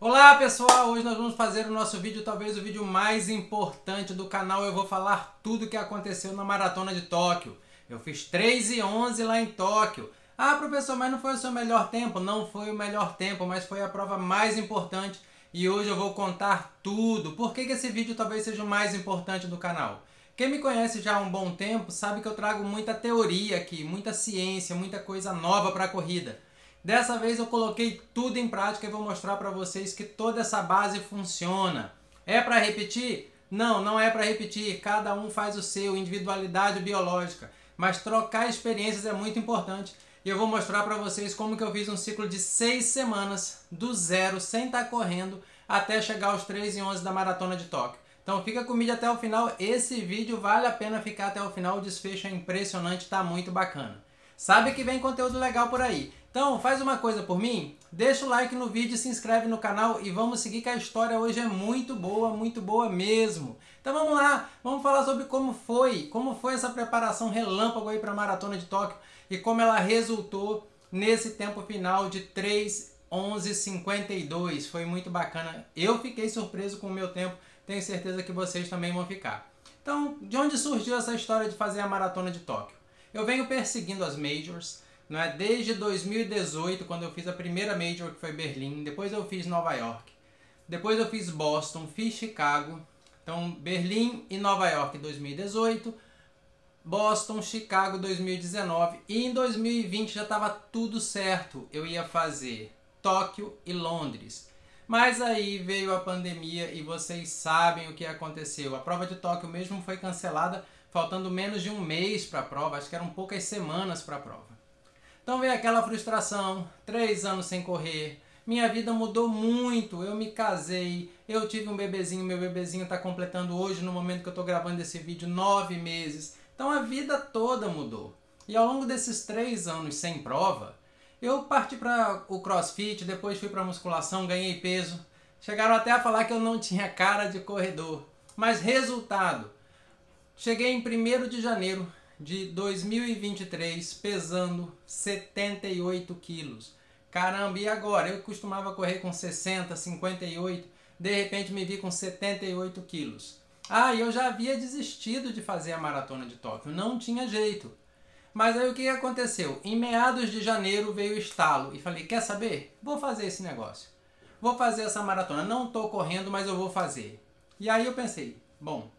Olá pessoal, hoje nós vamos fazer o nosso vídeo, talvez o vídeo mais importante do canal. Eu vou falar tudo o que aconteceu na Maratona de Tóquio. Eu fiz 3:11 lá em Tóquio. Ah, professor, mas não foi o seu melhor tempo? Não foi o melhor tempo, mas foi a prova mais importante. E hoje eu vou contar tudo. Por que esse vídeo talvez seja o mais importante do canal? Quem me conhece já há um bom tempo sabe que eu trago muita teoria aqui, muita ciência, muita coisa nova para a corrida. Dessa vez eu coloquei tudo em prática e vou mostrar para vocês que toda essa base funciona. É para repetir? Não, não é para repetir. Cada um faz o seu, individualidade biológica. Mas trocar experiências é muito importante. E eu vou mostrar para vocês como que eu fiz um ciclo de 6 semanas, do zero, sem estar correndo, até chegar aos 3:11 da Maratona de Tóquio. Então fica comigo até o final. Esse vídeo vale a pena ficar até o final. O desfecho é impressionante, tá muito bacana. Sabe que vem conteúdo legal por aí. Então faz uma coisa por mim, deixa o like no vídeo, se inscreve no canal e vamos seguir que a história hoje é muito boa mesmo. Então vamos lá, vamos falar sobre como foi essa preparação relâmpago aí para a Maratona de Tóquio e como ela resultou nesse tempo final de 3:11:52. Foi muito bacana, eu fiquei surpreso com o meu tempo, tenho certeza que vocês também vão ficar. Então, de onde surgiu essa história de fazer a Maratona de Tóquio? Eu venho perseguindo as Majors, não é? Desde 2018, quando eu fiz a primeira Major, que foi Berlim, depois eu fiz Nova York, depois eu fiz Boston, fiz Chicago, então Berlim e Nova York em 2018, Boston, Chicago 2019 e em 2020 já estava tudo certo, eu ia fazer Tóquio e Londres. Mas aí veio a pandemia e vocês sabem o que aconteceu. A prova de Tóquio mesmo foi cancelada, faltando menos de um mês para a prova, acho que eram poucas semanas para a prova. Então veio aquela frustração, 3 anos sem correr, minha vida mudou muito, eu me casei, eu tive um bebezinho, meu bebezinho está completando hoje, no momento que eu estou gravando esse vídeo, 9 meses. Então a vida toda mudou. E ao longo desses 3 anos sem prova, eu parti para o CrossFit, depois fui para a musculação, ganhei peso. Chegaram até a falar que eu não tinha cara de corredor. Mas resultado, cheguei em 1º de janeiro de 2023 pesando 78 quilos. Caramba, e agora? Eu costumava correr com 60, 58, de repente me vi com 78 quilos. Ah, e eu já havia desistido de fazer a Maratona de Tóquio, não tinha jeito. Mas aí o que aconteceu? Em meados de janeiro veio o estalo e falei, quer saber? Vou fazer esse negócio. Vou fazer essa maratona. Não estou correndo, mas eu vou fazer. E aí eu pensei, bom,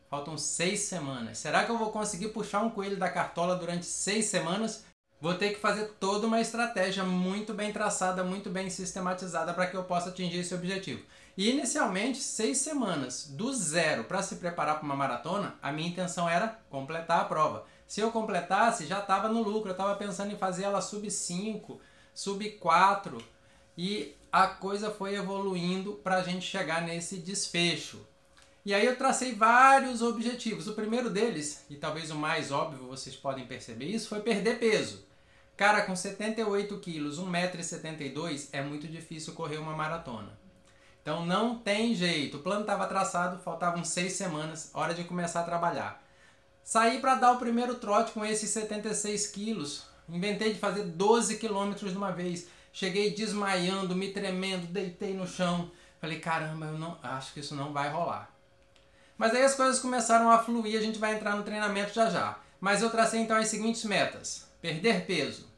faltam 6 semanas. Será que eu vou conseguir puxar um coelho da cartola durante 6 semanas? Vou ter que fazer toda uma estratégia muito bem traçada, muito bem sistematizada para que eu possa atingir esse objetivo. E inicialmente, 6 semanas do zero para se preparar para uma maratona, a minha intenção era completar a prova. Se eu completasse, já estava no lucro. Eu estava pensando em fazer ela sub 5, sub 4 e a coisa foi evoluindo para a gente chegar nesse desfecho. E aí eu tracei vários objetivos. O primeiro deles, e talvez o mais óbvio, vocês podem perceber isso, foi perder peso. Cara, com 78 quilos, 1,72 m, é muito difícil correr uma maratona. Então não tem jeito. O plano estava traçado, faltavam 6 semanas, hora de começar a trabalhar. Saí para dar o primeiro trote com esses 76 quilos. Inventei de fazer 12 quilômetros de uma vez. Cheguei desmaiando, me tremendo, deitei no chão. Falei, caramba, eu não acho que isso não vai rolar. Mas aí as coisas começaram a fluir, a gente vai entrar no treinamento já já. Mas eu tracei então as seguintes metas. Perder peso.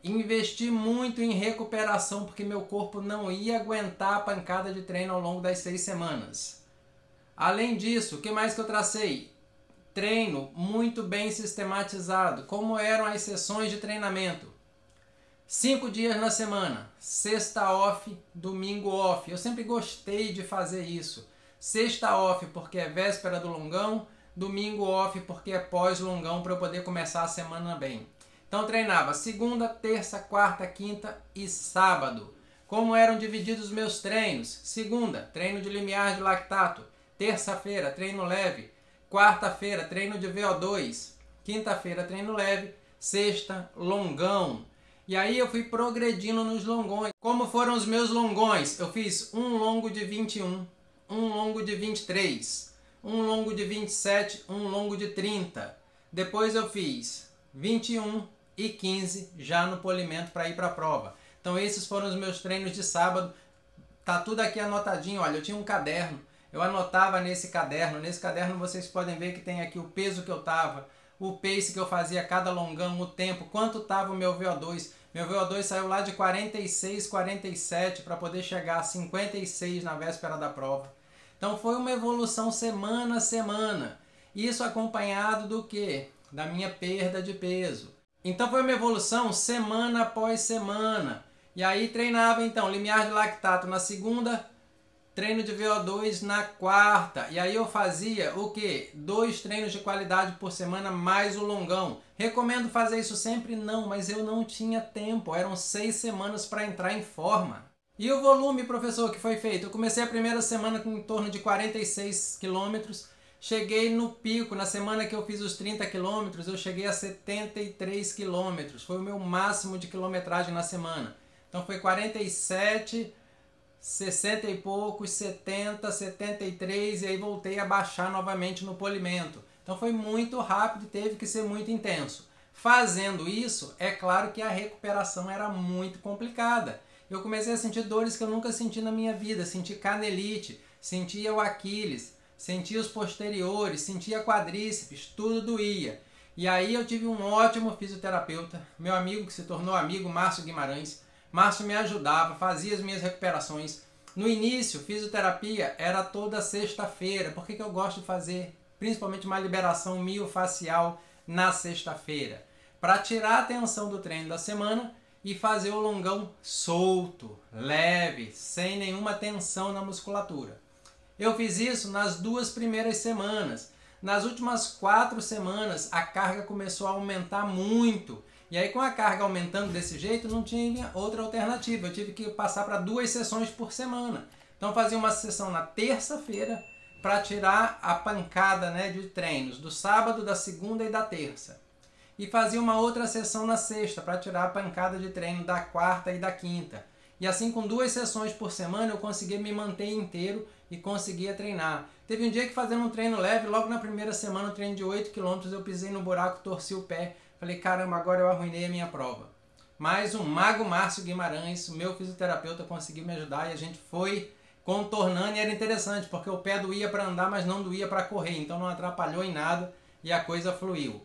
Investi muito em recuperação, porque meu corpo não ia aguentar a pancada de treino ao longo das 6 semanas. Além disso, o que mais que eu tracei? Treino muito bem sistematizado. Como eram as sessões de treinamento? 5 dias na semana. Sexta off, domingo off. Eu sempre gostei de fazer isso. Sexta off porque é véspera do longão. Domingo off porque é pós-longão para eu poder começar a semana bem. Então eu treinava segunda, terça, quarta, quinta e sábado. Como eram divididos os meus treinos? Segunda, treino de limiar de lactato. Terça-feira, treino leve. Quarta-feira, treino de VO2. Quinta-feira, treino leve. Sexta, longão. E aí eu fui progredindo nos longões. Como foram os meus longões? Eu fiz um longo de 21, um longo de 23, um longo de 27, um longo de 30. Depois eu fiz 21 e 15 já no polimento para ir para a prova. Então esses foram os meus treinos de sábado. Tá tudo aqui anotadinho, olha, eu tinha um caderno, eu anotava nesse caderno vocês podem ver que tem aqui o peso que eu tava, o pace que eu fazia cada longão, o tempo, quanto tava o meu VO2. Meu VO2 saiu lá de 46, 47 para poder chegar a 56 na véspera da prova. Então foi uma evolução semana a semana. Isso acompanhado do quê? Da minha perda de peso. Então foi uma evolução semana após semana. E aí treinava então limiar de lactato na segunda, treino de VO2 na quarta. E aí eu fazia o quê? 2 treinos de qualidade por semana mais o longão. Recomendo fazer isso sempre? Não, mas eu não tinha tempo. Eram 6 semanas para entrar em forma. E o volume, professor, que foi feito? Eu comecei a primeira semana com em torno de 46 quilômetros. Cheguei no pico, na semana que eu fiz os 30 quilômetros, eu cheguei a 73 quilômetros. Foi o meu máximo de quilometragem na semana. Então foi 47, 60 e poucos, 70, 73 e aí voltei a baixar novamente no polimento. Então foi muito rápido e teve que ser muito intenso. Fazendo isso, é claro que a recuperação era muito complicada. Eu comecei a sentir dores que eu nunca senti na minha vida. Senti canelite, sentia o Aquiles, sentia os posteriores, sentia quadríceps, tudo doía. E aí eu tive um ótimo fisioterapeuta, meu amigo que se tornou amigo, Márcio Guimarães. Márcio me ajudava, fazia as minhas recuperações. No início, fisioterapia era toda sexta-feira. Por que eu gosto de fazer, principalmente uma liberação miofacial na sexta-feira? Para tirar a tensão do treino da semana e fazer o longão solto, leve, sem nenhuma tensão na musculatura. Eu fiz isso nas 2 primeiras semanas. Nas últimas 4 semanas, a carga começou a aumentar muito. E aí, com a carga aumentando desse jeito, não tinha outra alternativa. Eu tive que passar para 2 sessões por semana. Então, fazia uma sessão na terça-feira para tirar a pancada, né, de treinos do sábado, da segunda e da terça. E fazia uma outra sessão na sexta para tirar a pancada de treino da quarta e da quinta. E assim, com 2 sessões por semana, eu conseguia me manter inteiro e conseguia treinar. Teve um dia que, fazendo um treino leve, logo na primeira semana, um treino de 8 km, eu pisei no buraco, torci o pé. Falei, caramba, agora eu arruinei a minha prova. Mas o mago Márcio Guimarães, o meu fisioterapeuta, conseguiu me ajudar e a gente foi contornando. E era interessante, porque o pé doía para andar, mas não doía para correr. Então não atrapalhou em nada e a coisa fluiu.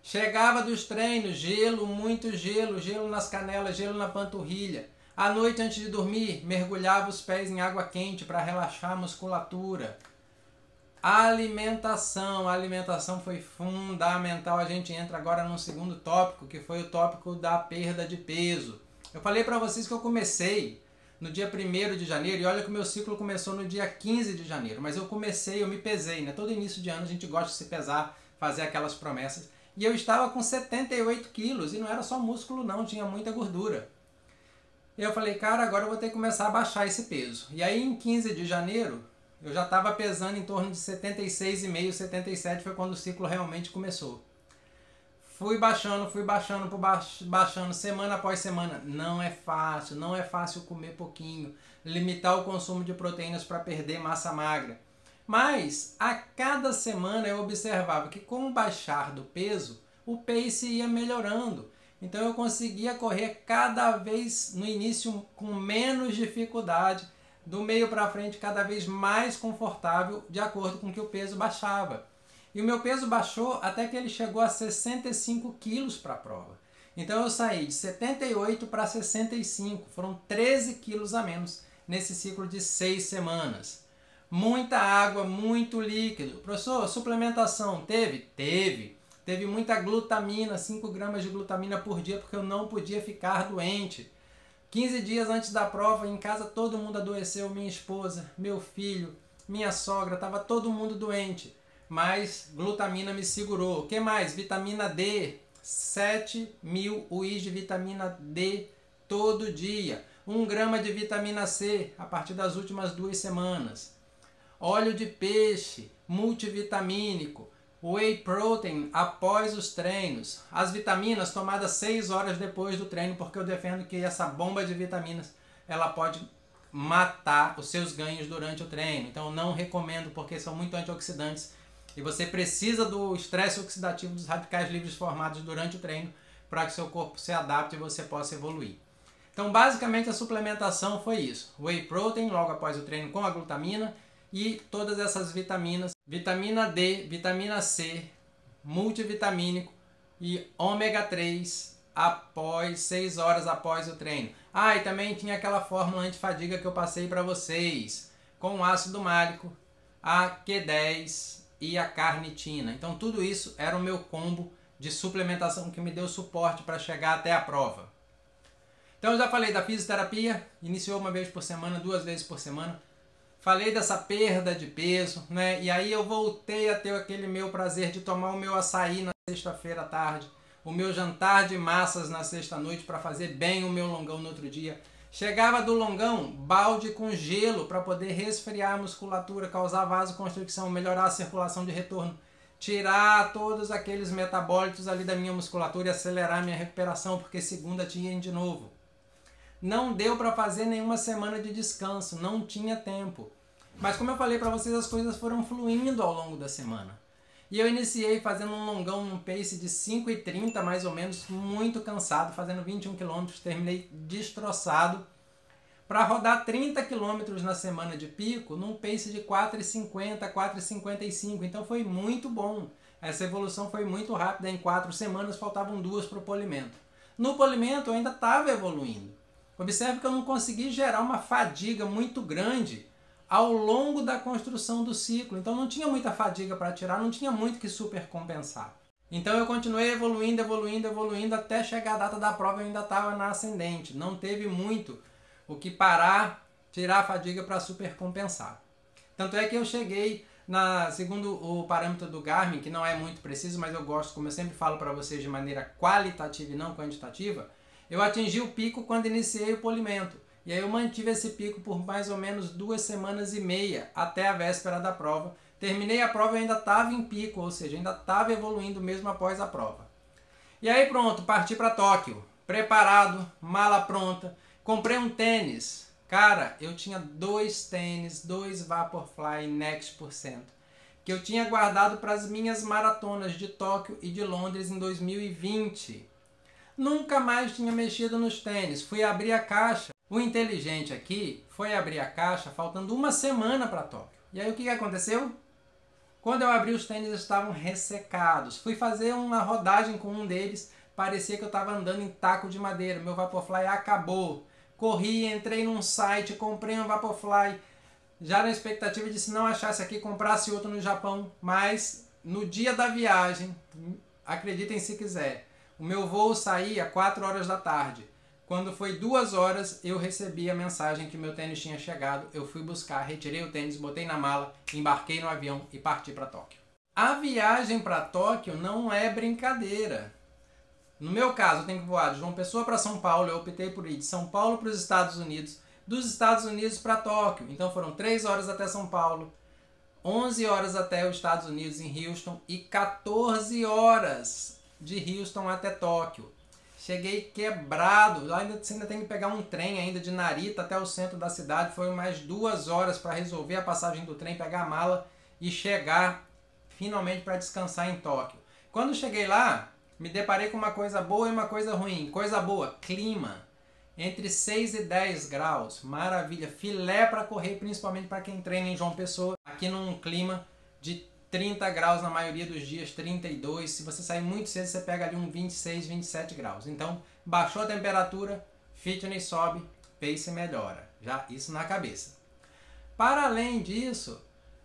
Chegava dos treinos, gelo, muito gelo, gelo nas canelas, gelo na panturrilha. À noite, antes de dormir, mergulhava os pés em água quente para relaxar a musculatura. Alimentação. A alimentação foi fundamental. A gente entra agora no segundo tópico, que foi o tópico da perda de peso. Eu falei para vocês que eu comecei no dia 1º de janeiro, e olha que o meu ciclo começou no dia 15 de janeiro, mas eu me pesei, né? Todo início de ano a gente gosta de se pesar, fazer aquelas promessas. E eu estava com 78 quilos, e não era só músculo não, tinha muita gordura. E eu falei, cara, agora eu vou ter que começar a baixar esse peso. E aí em 15 de janeiro, eu já estava pesando em torno de 76,5, 77 foi quando o ciclo realmente começou. Fui baixando semana após semana. Não é fácil comer pouquinho, limitar o consumo de proteínas para perder massa magra. Mas a cada semana eu observava que com o baixar do peso, o pace ia melhorando. Então eu conseguia correr cada vez no início com menos dificuldade, do meio para frente cada vez mais confortável, de acordo com que o peso baixava. E o meu peso baixou até que ele chegou a 65 quilos para a prova. Então eu saí de 78 para 65, foram 13 quilos a menos nesse ciclo de 6 semanas. Muita água, muito líquido. Professor, suplementação teve? Teve. Teve muita glutamina, 5 gramas de glutamina por dia, porque eu não podia ficar doente. 15 dias antes da prova, em casa todo mundo adoeceu, minha esposa, meu filho, minha sogra, estava todo mundo doente. Mas glutamina me segurou. O que mais? Vitamina D, 7.000 UIs de vitamina D todo dia. 1 grama de vitamina C a partir das últimas 2 semanas. Óleo de peixe, multivitamínico. Whey protein após os treinos. As vitaminas tomadas 6 horas depois do treino, porque eu defendo que essa bomba de vitaminas ela pode matar os seus ganhos durante o treino. Então não recomendo, porque são muito antioxidantes e você precisa do estresse oxidativo dos radicais livres formados durante o treino para que seu corpo se adapte e você possa evoluir. Então, basicamente, a suplementação foi isso. Whey protein logo após o treino com a glutamina e todas essas vitaminas. Vitamina D, vitamina C, multivitamínico e ômega 3 após 6 horas após o treino. E também tinha aquela fórmula antifadiga que eu passei para vocês, com ácido málico, a Q10 e a carnitina. Então tudo isso era o meu combo de suplementação que me deu suporte para chegar até a prova. Então eu já falei da fisioterapia, iniciou uma vez por semana, 2 vezes por semana. Falei dessa perda de peso, né? E aí eu voltei a ter aquele meu prazer de tomar o meu açaí na sexta-feira à tarde, o meu jantar de massas na sexta-noite para fazer bem o meu longão no outro dia. Chegava do longão, balde com gelo para poder resfriar a musculatura, causar vasoconstricção, melhorar a circulação de retorno, tirar todos aqueles metabólitos ali da minha musculatura e acelerar a minha recuperação, porque segunda tinha de novo. Não deu para fazer nenhuma semana de descanso, não tinha tempo. Mas como eu falei para vocês, as coisas foram fluindo ao longo da semana. E eu iniciei fazendo um longão num pace de 5,30 mais ou menos, muito cansado, fazendo 21 km, terminei destroçado, para rodar 30 km na semana de pico, num pace de 4,50, 4,55. Então foi muito bom. Essa evolução foi muito rápida, em 4 semanas faltavam 2 para o polimento. No polimento eu ainda estava evoluindo. Observe que eu não consegui gerar uma fadiga muito grande ao longo da construção do ciclo. Então não tinha muita fadiga para tirar, não tinha muito que supercompensar. Então eu continuei evoluindo, evoluindo, evoluindo, até chegar a data da prova eu ainda estava na ascendente. Não teve muito o que parar, tirar a fadiga para supercompensar. Tanto é que eu cheguei, segundo o parâmetro do Garmin, que não é muito preciso, mas eu gosto, como eu sempre falo para vocês, de maneira qualitativa e não quantitativa, eu atingi o pico quando iniciei o polimento. E aí eu mantive esse pico por mais ou menos 2 semanas e meia, até a véspera da prova. Terminei a prova e ainda estava em pico, ou seja, ainda estava evoluindo mesmo após a prova. E aí pronto, parti para Tóquio. Preparado, mala pronta. Comprei um tênis. Cara, eu tinha 2 tênis, 2 Vaporfly Next %, que eu tinha guardado para as minhas maratonas de Tóquio e de Londres em 2020. Nunca mais tinha mexido nos tênis. Fui abrir a caixa. O inteligente aqui foi abrir a caixa faltando 1 semana para Tóquio. E aí o que aconteceu? Quando eu abri, os tênis estavam ressecados. Fui fazer uma rodagem com um deles, parecia que eu estava andando em taco de madeira. Meu Vaporfly acabou. Corri, entrei num site, comprei um Vaporfly, já na expectativa de, se não achasse aqui, comprasse outro no Japão. Mas no dia da viagem, acreditem se quiser, o meu voo saía às 4 horas da tarde. Quando foi 2 horas, eu recebi a mensagem que meu tênis tinha chegado. Eu fui buscar, retirei o tênis, botei na mala, embarquei no avião e parti para Tóquio. A viagem para Tóquio não é brincadeira. No meu caso, eu tenho que voar de João Pessoa para São Paulo. Eu optei por ir de São Paulo para os Estados Unidos, dos Estados Unidos para Tóquio. Então foram 3 horas até São Paulo, 11 horas até os Estados Unidos em Houston e 14 horas de Houston até Tóquio. Cheguei quebrado, você ainda tem que pegar um trem ainda de Narita até o centro da cidade. Foi mais 2 horas para resolver a passagem do trem, pegar a mala e chegar finalmente para descansar em Tóquio. Quando cheguei lá, me deparei com uma coisa boa e uma coisa ruim. Coisa boa, clima. Entre 6 e 10 graus, maravilha. Filé para correr, principalmente para quem treina em João Pessoa. Aqui num clima de 30 graus na maioria dos dias, 32. Se você sair muito cedo, você pega ali um 26, 27 graus. Então, baixou a temperatura, fitness sobe, pace melhora. Já isso na cabeça. Para além disso,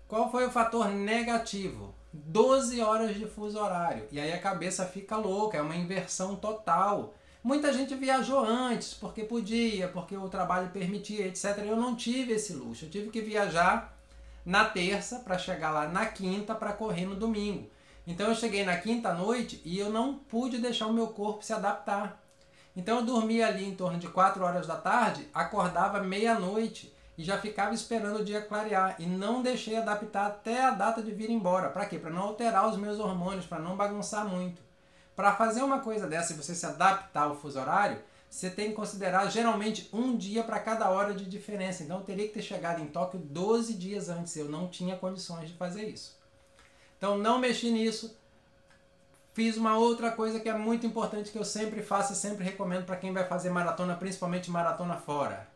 qual foi o fator negativo? 12 horas de fuso horário. E aí a cabeça fica louca, é uma inversão total. Muita gente viajou antes, porque podia, porque o trabalho permitia, etc. Eu não tive esse luxo. Eu tive que viajar na terça para chegar lá na quinta para correr no domingo. Então eu cheguei na quinta à noite e eu não pude deixar o meu corpo se adaptar. Então eu dormia ali em torno de 4 horas da tarde, acordava meia-noite e já ficava esperando o dia clarear. E não deixei adaptar até a data de vir embora. Para quê? Para não alterar os meus hormônios, para não bagunçar muito. Para fazer uma coisa dessa e você se adaptar ao fuso horário, você tem que considerar geralmente um dia para cada hora de diferença. Então eu teria que ter chegado em Tóquio 12 dias antes. Eu não tinha condições de fazer isso. Então não mexi nisso. fiz uma outra coisa que é muito importante, que eu sempre faço e sempre recomendo para quem vai fazer maratona, principalmente maratona fora.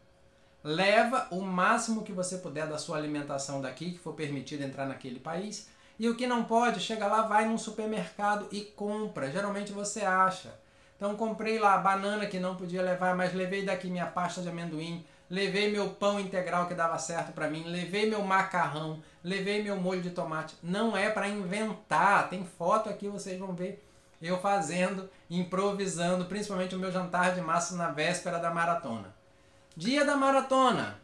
Leva o máximo que você puder da sua alimentação daqui, que for permitido entrar naquele país. E o que não pode, chega lá, vai num supermercado e compra. Geralmente você acha. Então comprei lá a banana que não podia levar, mas levei daqui minha pasta de amendoim, levei meu pão integral que dava certo para mim, levei meu macarrão, levei meu molho de tomate. Não é para inventar, tem foto aqui, vocês vão ver eu fazendo, improvisando, principalmente o meu jantar de massa na véspera da maratona. Dia da maratona,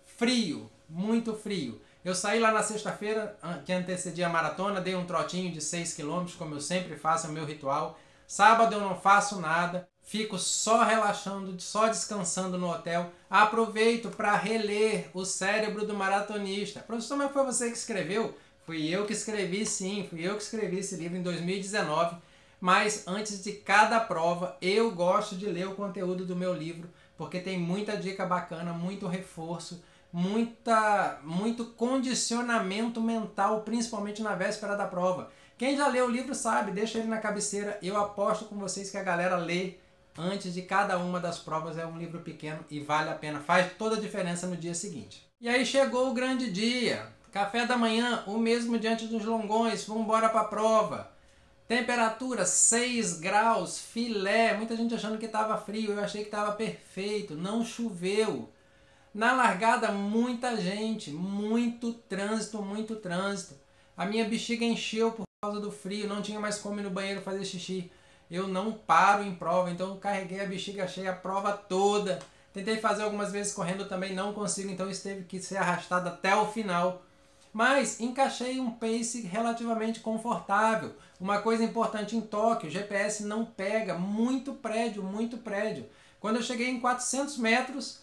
frio, muito frio. Eu saí lá na sexta-feira, que antecedia a maratona, dei um trotinho de 6 km, como eu sempre faço, é o meu ritual. Sábado eu não faço nada, fico só relaxando, só descansando no hotel. Aproveito para reler O Cérebro do Maratonista. Professor, mas foi você que escreveu? Fui eu que escrevi, sim, fui eu que escrevi esse livro em 2019. Mas antes de cada prova, eu gosto de ler o conteúdo do meu livro, porque tem muita dica bacana, muito reforço, muito condicionamento mental, principalmente na véspera da prova. Quem já leu o livro sabe, deixa ele na cabeceira. Eu aposto com vocês que a galera lê antes de cada uma das provas. É um livro pequeno e vale a pena, faz toda a diferença no dia seguinte. E aí chegou o grande dia. Café da manhã, o mesmo diante dos longões, vamos embora para a prova. Temperatura 6 graus, filé, muita gente achando que estava frio, eu achei que estava perfeito, não choveu. Na largada, muita gente, muito trânsito, muito trânsito. A minha bexiga encheu por causa do frio, não tinha mais como ir no banheiro fazer xixi. Eu não paro em prova, então eu carreguei a bexiga cheia a prova toda. Tentei fazer algumas vezes correndo também, não consigo, então isso teve que ser arrastado até o final. Mas encaixei um pace relativamente confortável. Uma coisa importante em Tóquio, o GPS não pega, muito prédio, muito prédio. Quando eu cheguei em 400 metros,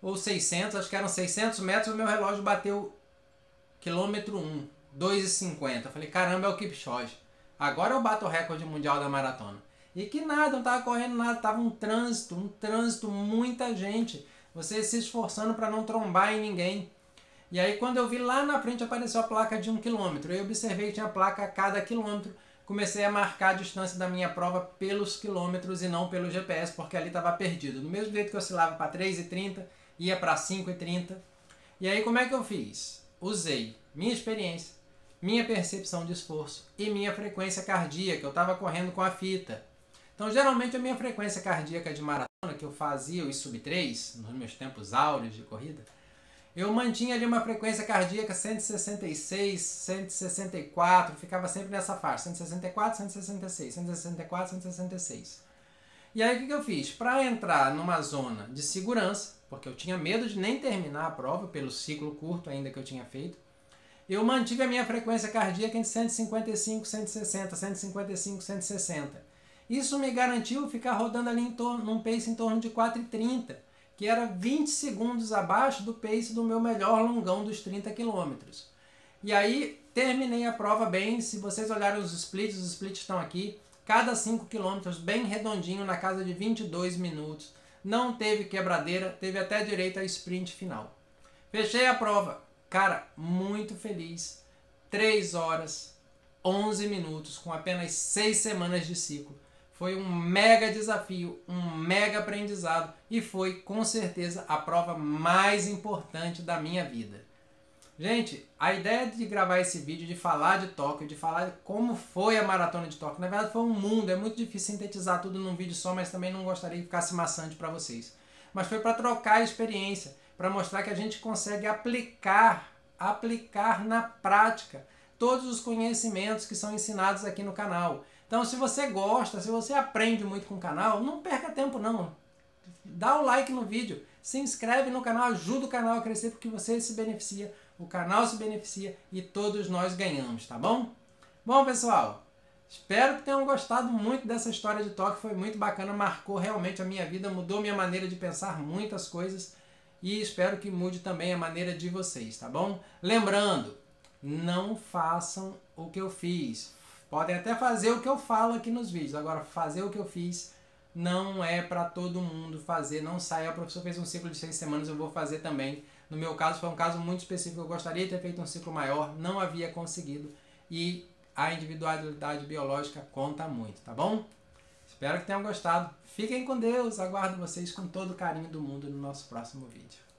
ou 600, acho que eram 600 metros, o meu relógio bateu quilômetro 1, 2,50. Eu falei, caramba, é o Kipchoge. Agora eu bato o recorde mundial da maratona. E que nada, não estava correndo nada, estava um trânsito, muita gente. Você se esforçando para não trombar em ninguém. E aí quando eu vi lá na frente apareceu a placa de 1 km. Eu observei que tinha placa a cada quilômetro. Comecei a marcar a distância da minha prova pelos quilômetros e não pelo GPS, porque ali estava perdido. Do mesmo jeito que eu oscilava para 3,30, ia para 5,30. E aí como é que eu fiz? Usei minha experiência, minha percepção de esforço e minha frequência cardíaca. Eu estava correndo com a fita. Então geralmente a minha frequência cardíaca de maratona, que eu fazia os sub-3, nos meus tempos áureos de corrida, eu mantinha ali uma frequência cardíaca 166, 164, ficava sempre nessa faixa, 164, 166, 164, 166. E aí o que eu fiz? Para entrar numa zona de segurança, porque eu tinha medo de nem terminar a prova, pelo ciclo curto ainda que eu tinha feito, eu mantive a minha frequência cardíaca em 155, 160, 155, 160. Isso me garantiu ficar rodando ali num pace em torno de 4,30, que era 20 segundos abaixo do pace do meu melhor longão dos 30 km. E aí terminei a prova bem. Se vocês olharem os splits estão aqui. Cada 5 km bem redondinho, na casa de 22 minutos. Não teve quebradeira, teve até direito a sprint final. Fechei a prova. Cara, muito feliz. 3 horas, 11 minutos, com apenas 6 semanas de ciclo. Foi um mega desafio, um mega aprendizado e foi, com certeza, a prova mais importante da minha vida. Gente, a ideia de gravar esse vídeo, de falar de Tóquio, de falar de como foi a maratona de Tóquio, na verdade foi um mundo, é muito difícil sintetizar tudo num vídeo só, mas também não gostaria que ficasse maçante para vocês. Mas foi para trocar a experiência, para mostrar que a gente consegue aplicar na prática todos os conhecimentos que são ensinados aqui no canal. Então, se você gosta, se você aprende muito com o canal, não perca tempo não. Dá o like no vídeo, se inscreve no canal, ajuda o canal a crescer, porque você se beneficia, o canal se beneficia e todos nós ganhamos, tá bom? Bom, pessoal, espero que tenham gostado muito dessa história de Tóquio, foi muito bacana, marcou realmente a minha vida, mudou minha maneira de pensar muitas coisas e espero que mude também a maneira de vocês, tá bom? Lembrando, não façam o que eu fiz. Podem até fazer o que eu falo aqui nos vídeos. Agora, fazer o que eu fiz não é para todo mundo fazer. Não saia, o professor fez um ciclo de 6 semanas, eu vou fazer também. No meu caso, foi um caso muito específico. Eu gostaria de ter feito um ciclo maior, não havia conseguido. E a individualidade biológica conta muito, tá bom? Espero que tenham gostado. Fiquem com Deus. Aguardo vocês com todo o carinho do mundo no nosso próximo vídeo.